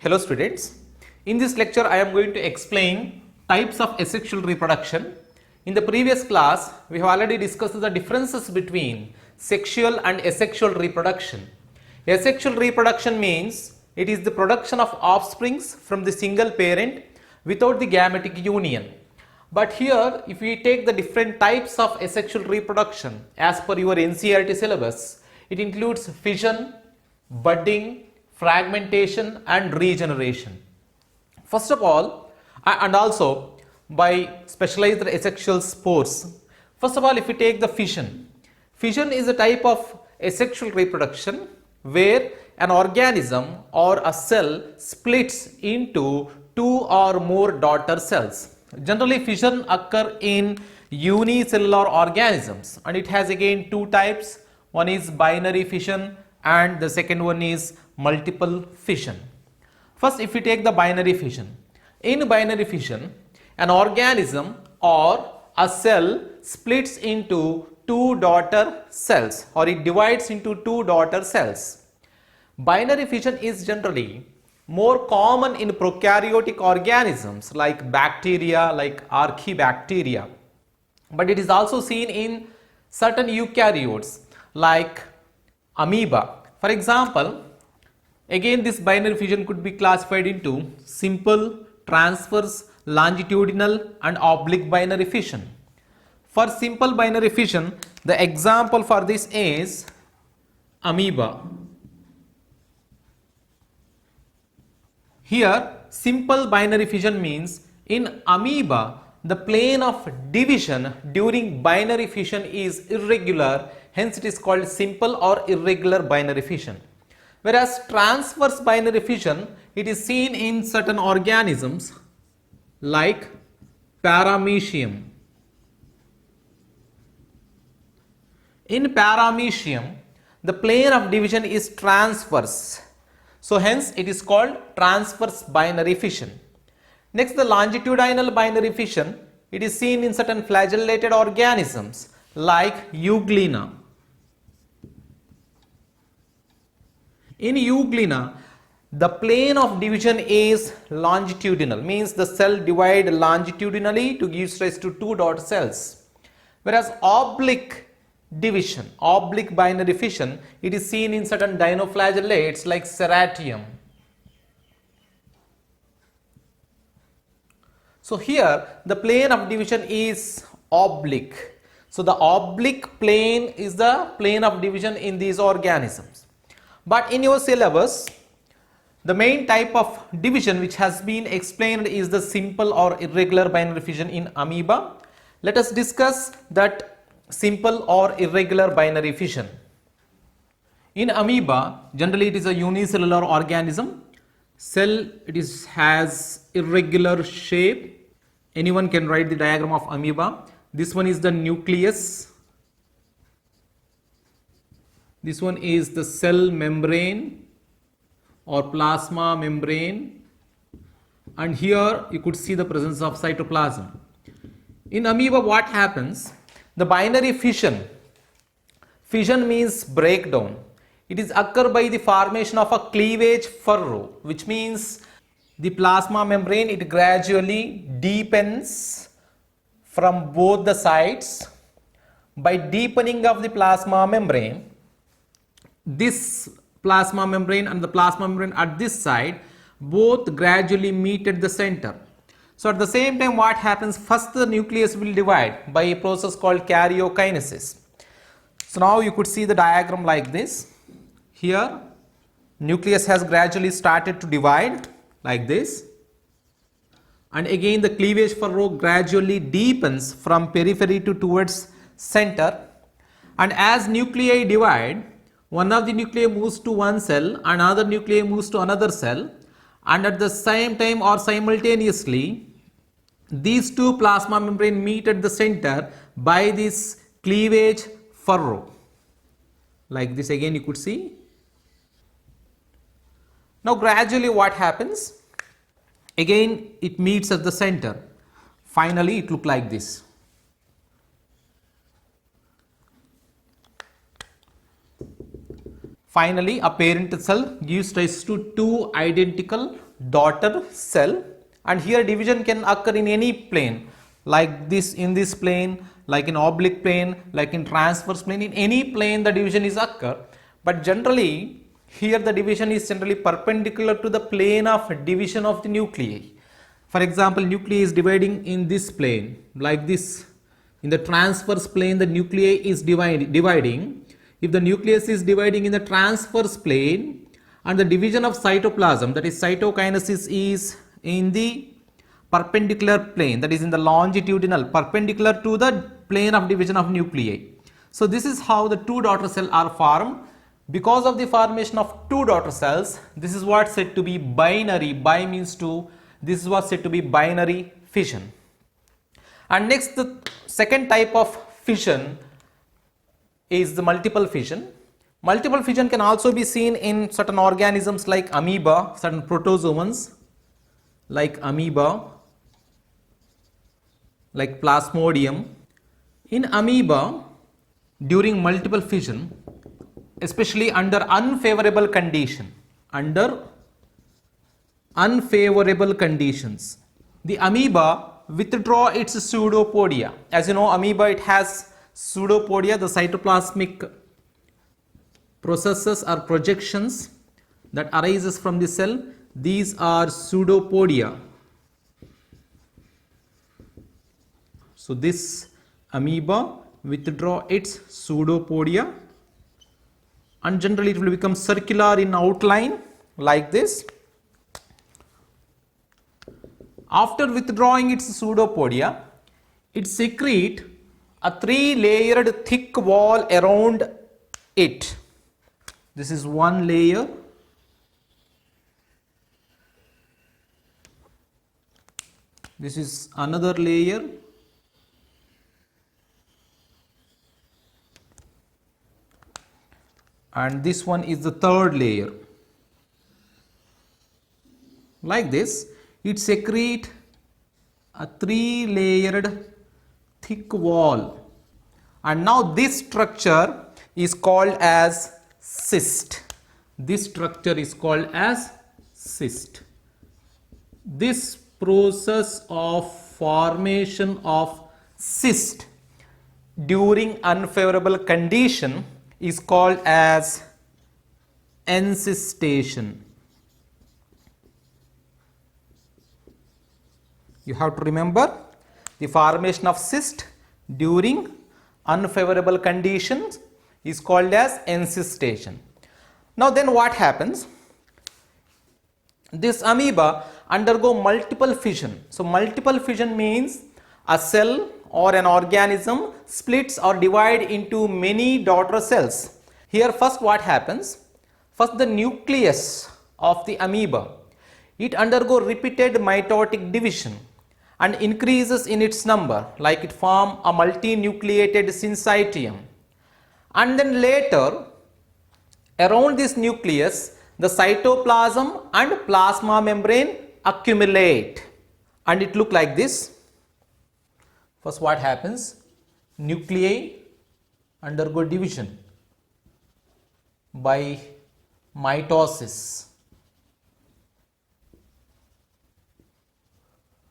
Hello students, in this lecture I am going to explain types of asexual reproduction. In the previous class we have already discussed the differences between sexual and asexual reproduction. Asexual reproduction means it is the production of offsprings from the single parent without the gametic union. But here if we take the different types of asexual reproduction as per your NCERT syllabus, it includes fission, budding, fragmentation and regeneration. First of all, and also by specialized asexual spores. First of all, if we take the fission, fission is a type of asexual reproduction where an organism or a cell splits into two or more daughter cells. Generally, fission occur in unicellular organisms and it has again two types. One is binary fission and the second one is multiple fission. First, if we take the binary fission. In binary fission, an organism or a cell splits into two daughter cells or it divides into two daughter cells. Binary fission is generally more common in prokaryotic organisms like bacteria, like archaebacteria. But it is also seen in certain eukaryotes like amoeba. For example, again this binary fission could be classified into simple, transverse, longitudinal and oblique binary fission. For simple binary fission, the example for this is amoeba. Here, simple binary fission means in amoeba, the plane of division during binary fission is irregular, hence it is called simple or irregular binary fission. Whereas transverse binary fission, it is seen in certain organisms like Paramecium. In Paramecium, the plane of division is transverse. So hence it is called transverse binary fission. Next, the longitudinal binary fission, it is seen in certain flagellated organisms like Euglena. In Euglena, the plane of division is longitudinal, means the cell divide longitudinally to give rise to two daughter cells. Whereas oblique division, oblique binary fission, it is seen in certain dinoflagellates like Serratium. So here the plane of division is oblique. So the oblique plane is the plane of division in these organisms. But in your syllabus, the main type of division which has been explained is the simple or irregular binary fission in amoeba. Let us discuss that simple or irregular binary fission. In amoeba, generally it is a unicellular organism. Cell has irregular shape. Anyone can write the diagram of amoeba. This one is the nucleus. This one is the cell membrane or plasma membrane, and here you could see the presence of cytoplasm. In amoeba, what happens? The binary fission means breakdown. It is occur by the formation of a cleavage furrow, which means the plasma membrane, it gradually deepens from both the sides. By deepening of the plasma membrane, this plasma membrane and the plasma membrane at this side both gradually meet at the center. So at the same time, what happens? First the nucleus will divide by a process called karyokinesis. So now you could see the diagram like this. Here nucleus has gradually started to divide like this, and again the cleavage furrow gradually deepens from periphery to towards center, and as nuclei divide, one of the nuclei moves to one cell, another nuclei moves to another cell, and at the same time or simultaneously these two plasma membrane meet at the center by this cleavage furrow like this. Again you could see. Now gradually what happens? Again it meets at the center. Finally it looks like this. Finally, a parent cell gives rise to two identical daughter cell, and here division can occur in any plane, like this, in this plane, like in oblique plane, like in transverse plane. In any plane the division is occur, but generally here the division is generally perpendicular to the plane of division of the nuclei. For example, nuclei is dividing in this plane like this. In the transverse plane the nuclei is dividing. If the nucleus is dividing in the transverse plane, and the division of cytoplasm, that is cytokinesis, is in the perpendicular plane, that is in the longitudinal, perpendicular to the plane of division of nuclei. So this is how the two daughter cells are formed. Because of the formation of two daughter cells, this is what said to be binary. Bi means two. This is what said to be binary fission. And next, the second type of fission is the multiple fission. Multiple fission can also be seen in certain organisms like amoeba, certain protozoans like amoeba, like plasmodium. In amoeba, during multiple fission, especially under unfavorable conditions, the amoeba withdraw its pseudopodia. As you know, amoeba, it has pseudopodia, the cytoplasmic processes or projections that arises from the cell. These are pseudopodia. So this amoeba withdraw its pseudopodia, and generally it will become circular in outline like this. After withdrawing its pseudopodia, it secrete a 3-layered thick wall around it. This is one layer. This is another layer. And this one is the third layer. Like this, it secrete a 3-layered thick wall, and now this structure is called as cyst. This structure is called as cyst. This process of formation of cyst during unfavorable condition is called as encystation. You have to remember, the formation of cyst during unfavorable conditions is called as encystation. Now then what happens? This amoeba undergo multiple fission. So multiple fission means a cell or an organism splits or divide into many daughter cells. Here first what happens? First the nucleus of the amoeba, it undergo repeated mitotic division and increases in its number, like it form a multinucleated syncytium. And then later, around this nucleus, the cytoplasm and plasma membrane accumulate, and it look like this. First what happens? Nuclei undergo division by mitosis.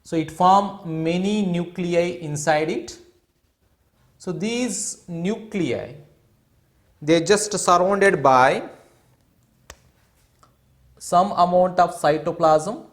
So it forms many nuclei inside it. So these nuclei, they are just surrounded by some amount of cytoplasm,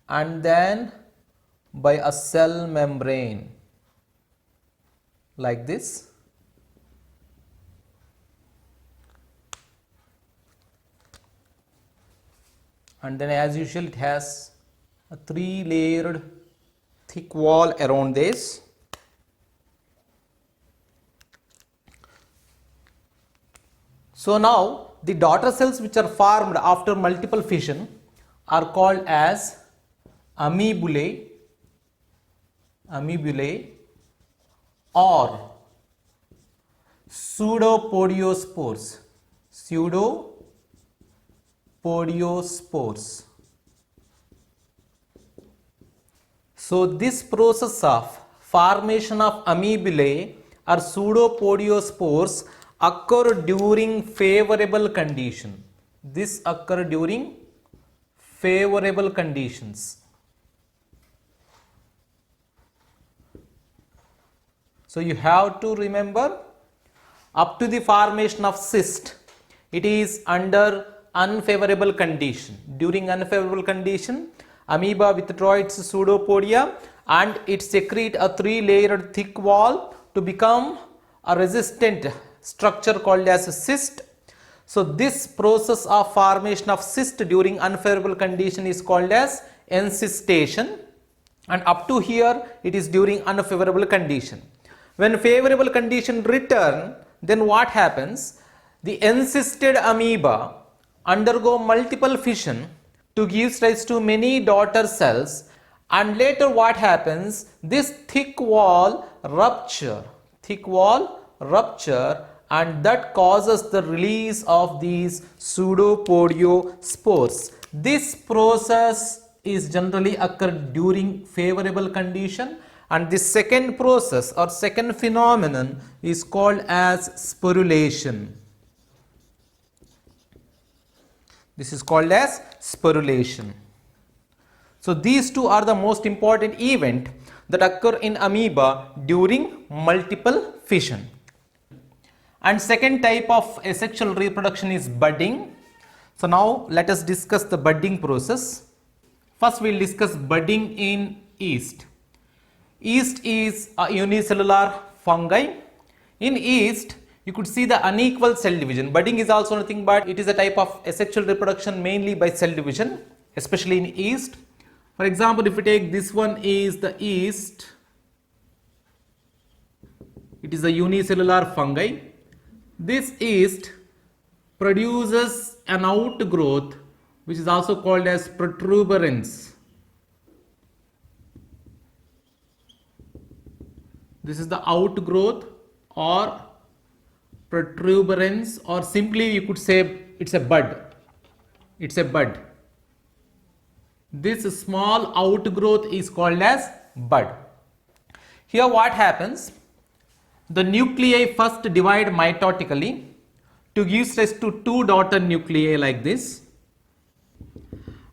and then by a cell membrane like this. And then as usual it has a 3-layered thick wall around this. So now the daughter cells which are formed after multiple fission are called as amoebulae or pseudopodiospores. So this process of formation of amoebulae or pseudopodiospores occur during favorable condition. This occur during favorable conditions. So you have to remember, up to the formation of cyst, it is under unfavorable condition. During unfavorable condition, amoeba withdraw its pseudopodia and it secrete a 3-layered thick wall to become a resistant structure called as a cyst. So this process of formation of cyst during unfavorable condition is called as encystation, and up to here it is during unfavorable condition. When favorable condition return, then what happens? The encysted amoeba undergo multiple fission to give rise to many daughter cells, and later what happens? This thick wall rupture, and that causes the release of these pseudopodiospores. This process is generally occur during favorable condition, and the second process or second phenomenon is called as sporulation. This is called as sporulation. So these two are the most important event that occur in amoeba during multiple fission. And second type of asexual reproduction is budding. So now let us discuss the budding process. First we will discuss budding in yeast. Yeast is a unicellular fungi. In yeast, you could see the unequal cell division. Budding is also nothing but it is a type of asexual reproduction mainly by cell division, especially in yeast. For example, if we take this one is the yeast, it is a unicellular fungi. This yeast produces an outgrowth which is also called as protuberance. This is the outgrowth or protuberance, or simply you could say it's a bud. It's a bud. This small outgrowth is called as bud. Here what happens? The nuclei first divide mitotically to give rise to 2 daughter nuclei like this,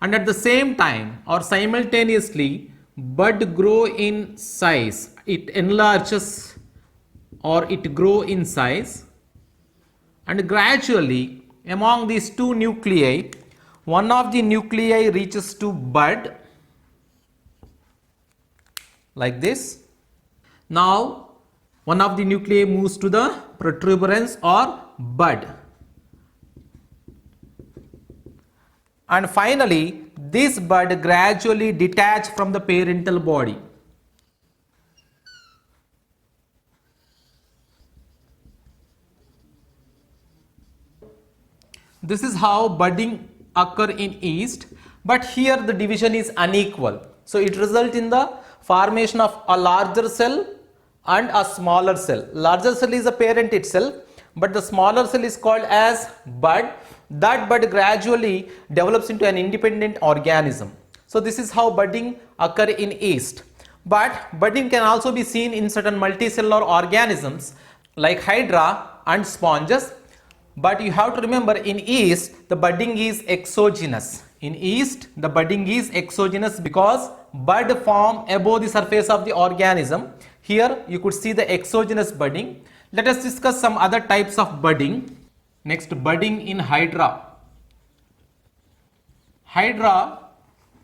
and at the same time or simultaneously bud grow in size. It enlarges or it grow in size, and gradually among these 2 nuclei, one of the nuclei reaches to bud like this. Now one of the nuclei moves to the protuberance or bud, and finally this bud gradually detach from the parental body. This is how budding occur in yeast, but here the division is unequal. So it results in the formation of a larger cell and a smaller cell. Larger cell is the parent itself, but the smaller cell is called as bud. That bud gradually develops into an independent organism. So this is how budding occur in yeast. But budding can also be seen in certain multicellular organisms like hydra and sponges. But you have to remember, in yeast the budding is exogenous. In yeast the budding is exogenous because bud form above the surface of the organism. Here you could see the exogenous budding. Let us discuss some other types of budding. Next, budding in hydra. Hydra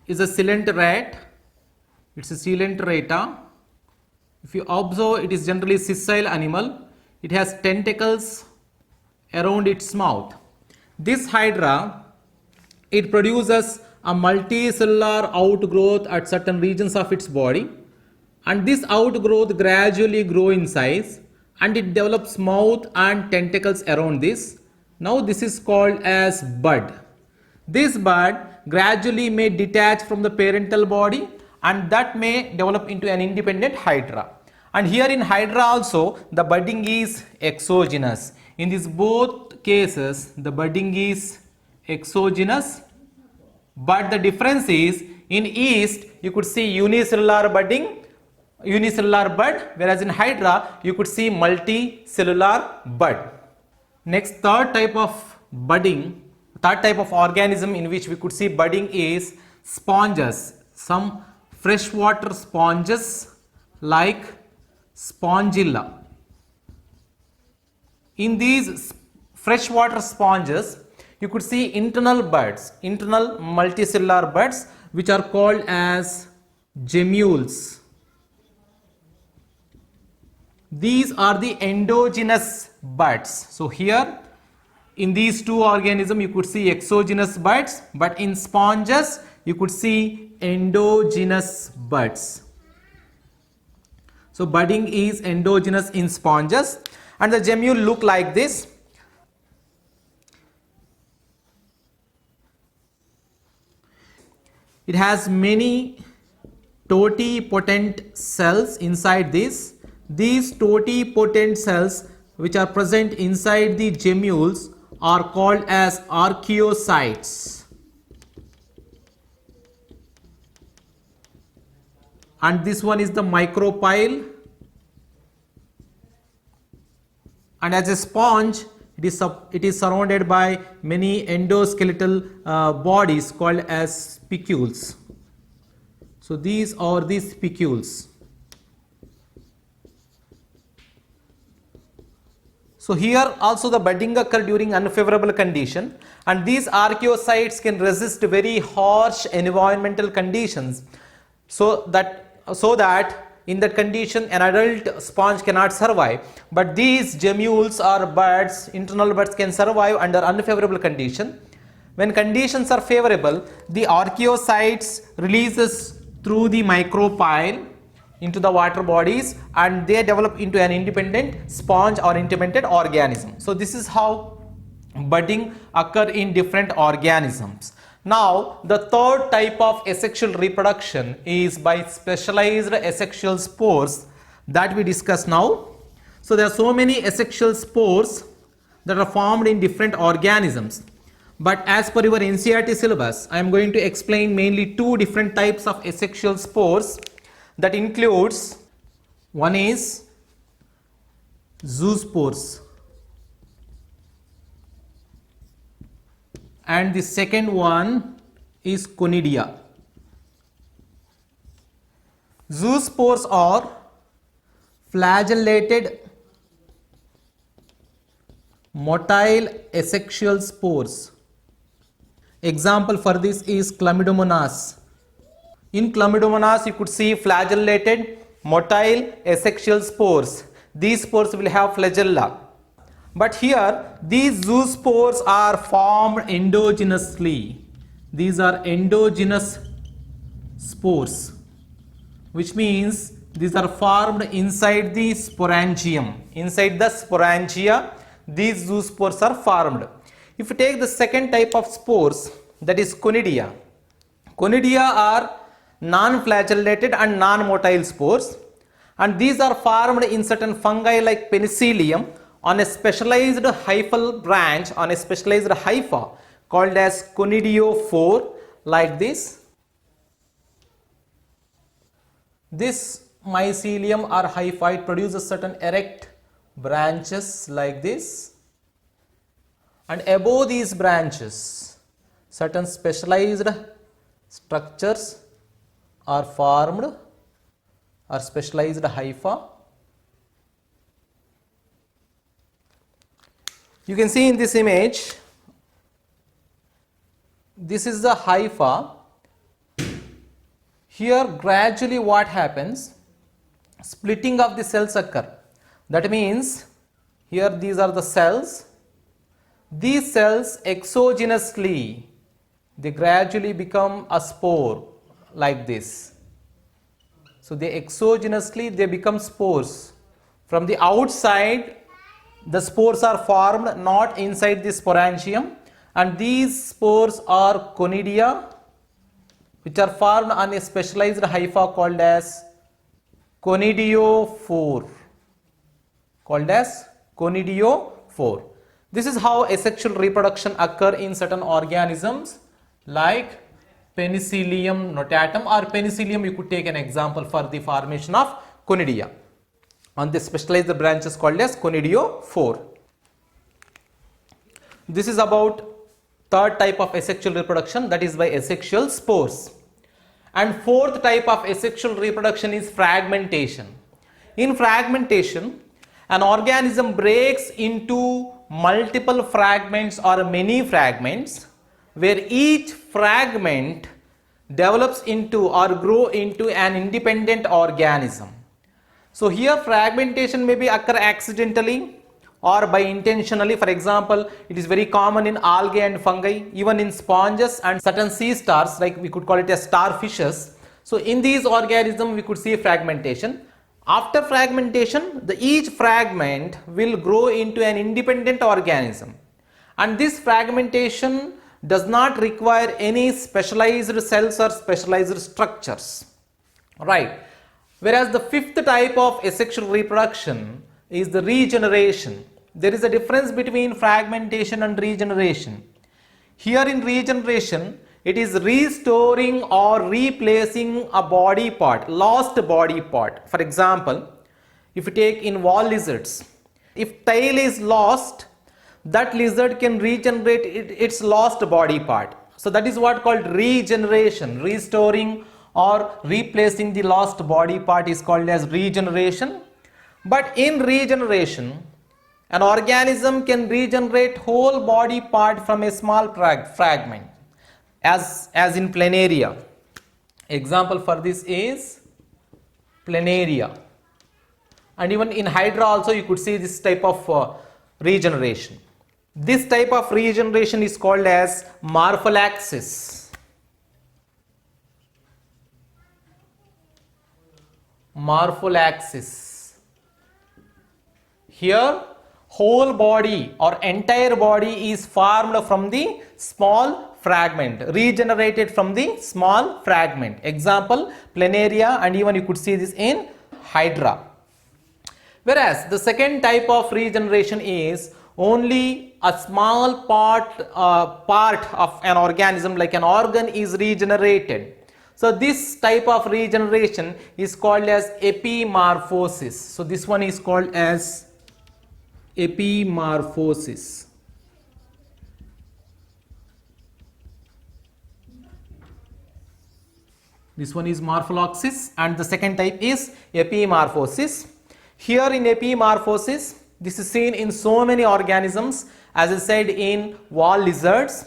is a coelenterate. It's a coelenterata. If you observe, it is generally sessile animal. It has tentacles around its mouth. This hydra, it produces a multicellular outgrowth at certain regions of its body, and this outgrowth gradually grow in size and it develops mouth and tentacles around this. Now this is called as bud. This bud gradually may detach from the parental body and that may develop into an independent hydra. And here in hydra also the budding is exogenous. In these both cases the budding is exogenous, but the difference is in yeast you could see unicellular bud, whereas in hydra you could see multicellular bud. Next, third type of budding, third type of organism in which we could see budding is sponges. Some freshwater sponges like Spongilla. In these freshwater sponges, you could see internal buds, internal multicellular buds, which are called as gemmules. These are the endogenous buds. So here in these two organisms you could see exogenous buds, but in sponges you could see endogenous buds. So budding is endogenous in sponges, and the gemmule look like this. It has many totipotent cells inside this. These totipotent cells which are present inside the gemmules are called as archaeocytes. And this one is the micropyle. And as a sponge, it is surrounded by many endoskeletal bodies called as spicules. So these are the spicules. So here also the budding occur during unfavorable condition, and these archaeocytes can resist very harsh environmental conditions, so that in that condition an adult sponge cannot survive. But these gemmules or buds, internal buds, can survive under unfavorable condition. When conditions are favorable, the archaeocytes releases through the micropyle into the water bodies, and they develop into an independent sponge or independent organism. So this is how budding occur in different organisms. Now the third type of asexual reproduction is by specialized asexual spores that we discuss now. So there are so many asexual spores that are formed in different organisms, but as per your NCERT syllabus, I am going to explain mainly two different types of asexual spores. That includes, one is zoospores and the second one is conidia. Zoospores are flagellated motile asexual spores. Example for this is Chlamydomonas. In Chlamydomonas, you could see flagellated motile asexual spores. These spores will have flagella. But here, these zoospores are formed endogenously. These are endogenous spores, which means these are formed inside the sporangium. Inside the sporangia, these zoospores are formed. If you take the second type of spores, that is conidia. Conidia are non-flagellated and non-motile spores, and these are formed in certain fungi like penicillium on a specialized hyphal branch, on a specialized hypha called as conidiophore, like this. This mycelium or hypha, it produces certain erect branches like this, and above these branches certain specialized structures are formed, or specialized hypha. You can see in this image, this is the hypha. Here gradually what happens, splitting of the cells occur. That means here these are the cells. These cells exogenously, they gradually become a spore like this. So they exogenously, they become spores. From the outside, the spores are formed not inside the sporangium, and these spores are conidia, which are formed on a specialized hypha called as conidiophore. This is how asexual reproduction occur in certain organisms like Penicillium notatum, or Penicillium, you could take an example for the formation of conidia on the specialized branches called as conidiophore. This is about third type of asexual reproduction, that is by asexual spores. And fourth type of asexual reproduction is fragmentation. In fragmentation, an organism breaks into multiple fragments or many fragments, where each fragment develops into or grow into an independent organism. So here fragmentation may be occur accidentally or by intentionally. For example, it is very common in algae and fungi, even in sponges and certain sea stars, like we could call it as starfishes. So in these organisms we could see fragmentation. After fragmentation, each fragment will grow into an independent organism, and this fragmentation does not require any specialized cells or specialized structures, right? Whereas the fifth type of asexual reproduction is the regeneration. There is a difference between fragmentation and regeneration. Here in regeneration, it is restoring or replacing a body part, lost body part. For example, if you take in wall lizards, if tail is lost, that lizard can regenerate its lost body part. So that is what called regeneration. Restoring or replacing the lost body part is called as regeneration. But in regeneration, an organism can regenerate whole body part from a small fragment, as in planaria. Example for this is planaria. And even in hydra also you could see this type of regeneration. This type of regeneration is called as morphollaxis. Morphollaxis. Here whole body or entire body is formed from the small fragment, regenerated from the small fragment. Example planaria, and even you could see this in hydra. Whereas the second type of regeneration is only a small part of an organism, like an organ, is regenerated. So this type of regeneration is called as epimorphosis. So this one is called as epimorphosis. This one is morphollaxis, and the second type is epimorphosis. Here in epimorphosis, this is seen in so many organisms. As I said, in wall lizards,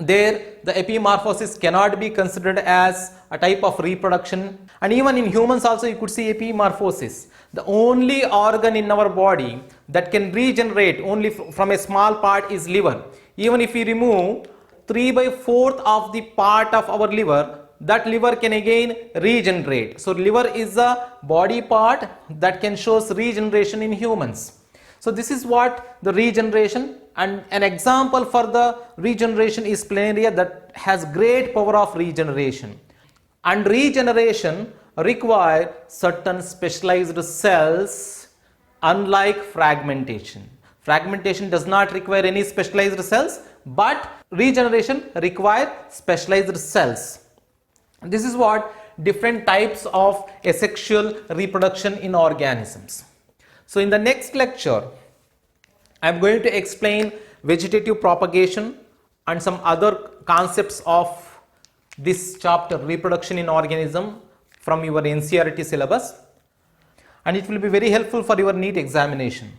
there the epimorphosis cannot be considered as a type of reproduction, and even in humans also you could see epimorphosis. The only organ in our body that can regenerate only from a small part is liver. Even if we remove 3/4 of the part of our liver, that liver can again regenerate. So liver is a body part that can show regeneration in humans. So this is what the regeneration, and an example for the regeneration is planaria, that has great power of regeneration. And regeneration require certain specialized cells, unlike fragmentation. Fragmentation does not require any specialized cells, but regeneration require specialized cells. This is what different types of asexual reproduction in organisms. So in the next lecture, I am going to explain vegetative propagation and some other concepts of this chapter, reproduction in organism, from your NCERT syllabus, and it will be very helpful for your NEET examination.